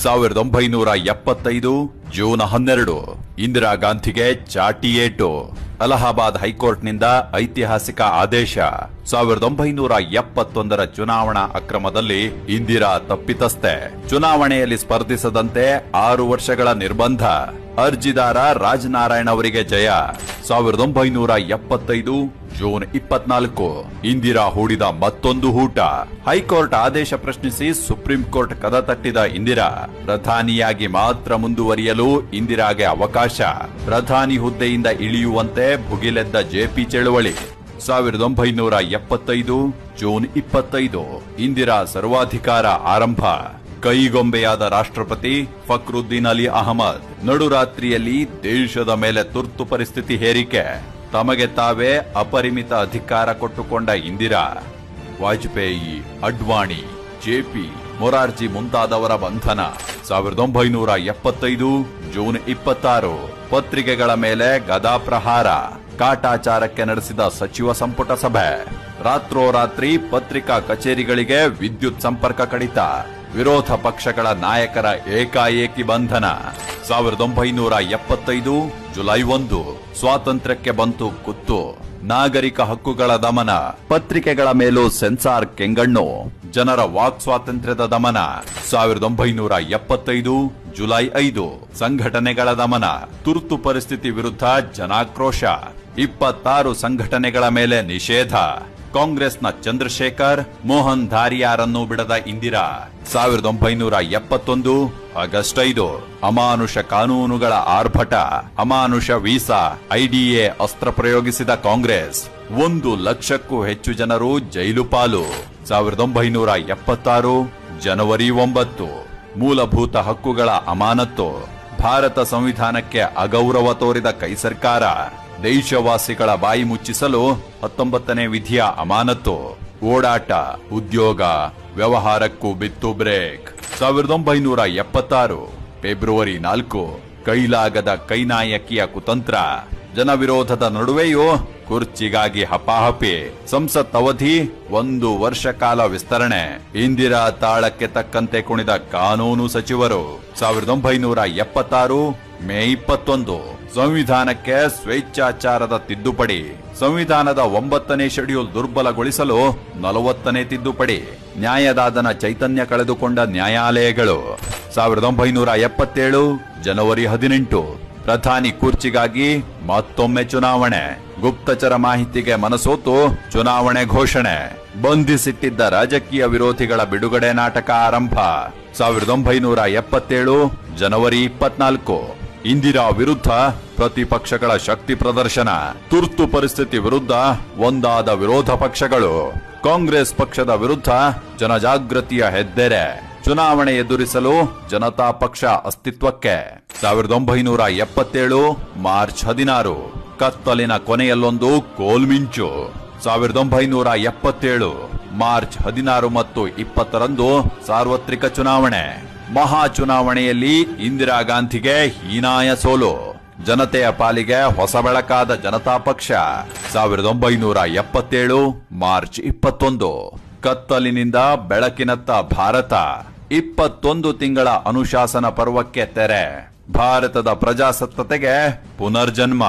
1975 June 12 Indira ಗಾಂಧಿಗೆ ಚಾಟಿ ಏಟು. ಅಲಹಾಬಾದ್ ಹೈಕೋರ್ಟ್ನಿಂದ ಐತಿಹಾಸಿಕ ಆದೇಶ. 1971 ಚುನಾವಣಾ ಅಕ್ರಮದಲ್ಲಿ ಇಂದಿರಾ ತಪ್ಪಿತಸ್ಥೆ. ಚುನಾವಣೆಯಲ್ಲಿ ಸ್ಪರ್ಧಿಸದಂತೆ 6 ವರ್ಷಗಳ ನಿರ್ಬಂಧ. ಅರ್ಜಿದಾರ ರಾಜನಾರಾಯಣ್ ಅವರಿಗೆ ಜಯ. 1975 ಜೂನ್ 24 ಇಂದಿರಾ ಹೂಡಿದ ಮತ್ತೊಂದು ಹೂಟ. ಹೈಕೋರ್ಟ್ ಆದೇಶ ಪ್ರಶ್ನಿಸಿ ಸುಪ್ರೀಂ ಕೋರ್ಟ್ ಕದ ತಟ್ಟಿದ ಇಂದಿರಾ ಪ್ರಧಾನಿಯಾಗಿ ಮಾತ್ರ ಮುಂದುವರಿಯಲು ಇಂದಿರಾಗೆ ಅವಕಾಶ. ಪ್ರಧಾನಿ ಹುದ್ದೆಯಿಂದ ಇಳಿಯುವಂತೆ ಭುಗಿಲೆದ್ದ ಜೆಪಿ ಚಳವಳಿ. 1975 ಜೂನ್ 25 ಇಂದಿರಾ ಸರ್ವಾಧಿಕಾರ ಆರಂಭ. ಕೈಗೊಂಬೆಯಾದ ರಾಷ್ಟ್ರಪತಿ ಫಕ್ರುದ್ದೀನ್ ಅಲಿ ಅಹಮದ್. ನಡುರಾತ್ರಿಯಲ್ಲಿ ದೇಶದ ಮೇಲೆ ತುರ್ತು ಪರಿಸ್ಥಿತಿ ಹೇರಿಕೆ. ತಮಗೆ ತಾವೇ ಅಪರಿಮಿತ ಅಧಿಕಾರ ಕೊಟ್ಟುಕೊಂಡ ಇಂದಿರಾ. ವಾಜಪೇಯಿ, ಅಡ್ವಾಣಿ, ಜೆಪಿ, ಮೊರಾರ್ಜಿ ಮುಂತಾದವರ ಬಂಧನ. 1975 ಜೂನ್ 26 ಪತ್ರಿಕೆಗಳ ಮೇಲೆ ಗದಾಪ್ರಹಾರ. ಕಾಟಾಚಾರಕ್ಕೆ ನಡೆಸಿದ ಸಚಿವ ಸಂಪುಟ ಸಭೆ. ರಾತ್ರೋರಾತ್ರಿ ಪತ್ರಿಕಾ ಕಚೇರಿಗಳಿಗೆ ವಿದ್ಯುತ್ ಸಂಪರ್ಕ ಕಡಿತ. ವಿರೋಧ ಪಕ್ಷಗಳ ನಾಯಕರ ಏಕಾಏಕಿ ಬಂಧನ. 1975 ಜುಲೈ 1 ಸ್ವಾತಂತ್ರ್ಯಕ್ಕೆ ಬಂತು ಕುತ್ತು. ನಾಗರಿಕ ಹಕ್ಕುಗಳ ದಮನ. ಪತ್ರಿಕೆಗಳ ಮೇಲೂ ಸೆನ್ಸಾರ್ ಕೆಂಗಣ್ಣು. ಜನರ ವಾಕ್ ಸ್ವಾತಂತ್ರ್ಯದ ದಮನ. 1975 ಜುಲೈ 5 ಸಂಘಟನೆಗಳ ದಮನ. ತುರ್ತು ಪರಿಸ್ಥಿತಿ ವಿರುದ್ಧ ಜನಾಕ್ರೋಶ. 26 ಸಂಘಟನೆಗಳ ಮೇಲೆ ನಿಷೇಧ. ಕಾಂಗ್ರೆಸ್ನ ಚಂದ್ರಶೇಖರ್, ಮೋಹನ್ ಧಾರಿಯಾರನ್ನು ಬಿಡದ ಇಂದಿರಾ. 1971 ಆಗಸ್ಟ್ 5 ಅಮಾನುಷ ಕಾನೂನುಗಳ ಆರ್ಭಟ. ಅಮಾನುಷ ವೀಸಾ, ಐಡಿಎ ಅಸ್ತ್ರ ಪ್ರಯೋಗಿಸಿದ ಕಾಂಗ್ರೆಸ್. 1 ಲಕ್ಷಕ್ಕೂ ಹೆಚ್ಚು ಜನರು ಜೈಲು ಪಾಲು. 1976 ಜನವರಿ 9 ಮೂಲಭೂತ ಹಕ್ಕುಗಳ ಅಮಾನತ್ತು. ಭಾರತ ಸಂವಿಧಾನಕ್ಕೆ ಅಗೌರವ ತೋರಿದ ಕೈ ಸರ್ಕಾರ. ದೇಶವಾಸಿಗಳ ಬಾಯಿ ಮುಚ್ಚಿಸಲು 19ನೇ ವಿಧಿಯ ಅಮಾನತ್ತು. ಓಡಾಟ, ಉದ್ಯೋಗ, ವ್ಯವಹಾರಕ್ಕೂ ಬಿತ್ತು ಬ್ರೇಕ್. 1976 ಫೆಬ್ರವರಿ 4 ಕೈಲಾಗದ ಕೈನಾಯಕಿಯ ಕುತಂತ್ರ. ಜನವಿರೋಧದ ನಡುವೆಯೂ ಕುರ್ಚಿಗಾಗಿ ಹಪಾಹಪಿ. ಸಂಸತ್ ಅವಧಿ 1 ವರ್ಷ ಕಾಲ ವಿಸ್ತರಣೆ. ಇಂದಿರಾ ತಾಳಕ್ಕೆ ತಕ್ಕಂತೆ ಕುಣಿದ ಕಾನೂನು ಸಚಿವರು. 1976 ಮೇ 21 ಸಂವಿಧಾನಕ್ಕೆ ಸ್ವೇಚ್ಛಾಚಾರದ ತಿದ್ದುಪಡಿ. ಸಂವಿಧಾನದ 9ನೇ ಶೆಡ್ಯೂಲ್ ದುರ್ಬಲಗೊಳಿಸಲು 40ನೇ ತಿದ್ದುಪಡಿ. ನ್ಯಾಯದಾದನ ಚೈತನ್ಯ ಕಳೆದುಕೊಂಡ ನ್ಯಾಯಾಲಯಗಳು. 1977 ಜನವರಿ 18 ಪ್ರಧಾನಿ ಕುರ್ಚಿಗಾಗಿ ಮತ್ತೊಮ್ಮೆ ಚುನಾವಣೆ. ಗುಪ್ತಚರ ಮಾಹಿತಿಗೆ ಮನಸೋತು ಚುನಾವಣೆ ಘೋಷಣೆ. ಬಂಧಿಸಿಟ್ಟಿದ್ದ ರಾಜಕೀಯ ವಿರೋಧಿಗಳ ಬಿಡುಗಡೆ ನಾಟಕ ಆರಂಭ. 1977 ಜನವರಿ 24 ಇಂದಿರಾ ವಿರುದ್ಧ ಪ್ರತಿಪಕ್ಷಗಳ ಶಕ್ತಿ ಪ್ರದರ್ಶನ. ತುರ್ತು ಪರಿಸ್ಥಿತಿ ವಿರುದ್ಧ ಒಂದಾದ ವಿರೋಧ ಪಕ್ಷಗಳು. ಕಾಂಗ್ರೆಸ್ ಪಕ್ಷದ ವಿರುದ್ಧ ಜನಜಾಗೃತಿಯ ಹೆದ್ದೆರೆ. ಚುನಾವಣೆ ಎದುರಿಸಲು ಜನತಾ ಪಕ್ಷ ಅಸ್ತಿತ್ವಕ್ಕೆ. 1977 ಮಾರ್ಚ್ 16 ಕತ್ತಲಿನ ಕೊನೆಯಲ್ಲೊಂದು ಕೋಲ್ಮಿಂಚು. 1977 ಮಾರ್ಚ್ 16 ಮತ್ತು 20ರಂದು ಸಾರ್ವತ್ರಿಕ ಚುನಾವಣೆ. ಮಹಾ ಚುನಾವಣೆಯಲ್ಲಿ ಇಂದಿರಾ ಗಾಂಧಿಗೆ ಹೀನಾಯ ಸೋಲು. ಜನತೆಯ ಪಾಲಿಗೆ ಹೊಸ ಬೆಳಕಾದ ಜನತಾ ಪಕ್ಷ. 1977 ಮಾರ್ಚ್ 21 ಕತ್ತಲಿನಿಂದ ಬೆಳಕಿನತ್ತ ಭಾರತ. 21 ತಿಂಗಳ ಅನುಶಾಸನ ಪರ್ವಕ್ಕೆ ತೆರೆ. ಭಾರತದ ಪ್ರಜಾಸತ್ತತೆಗೆ ಪುನರ್ಜನ್ಮ.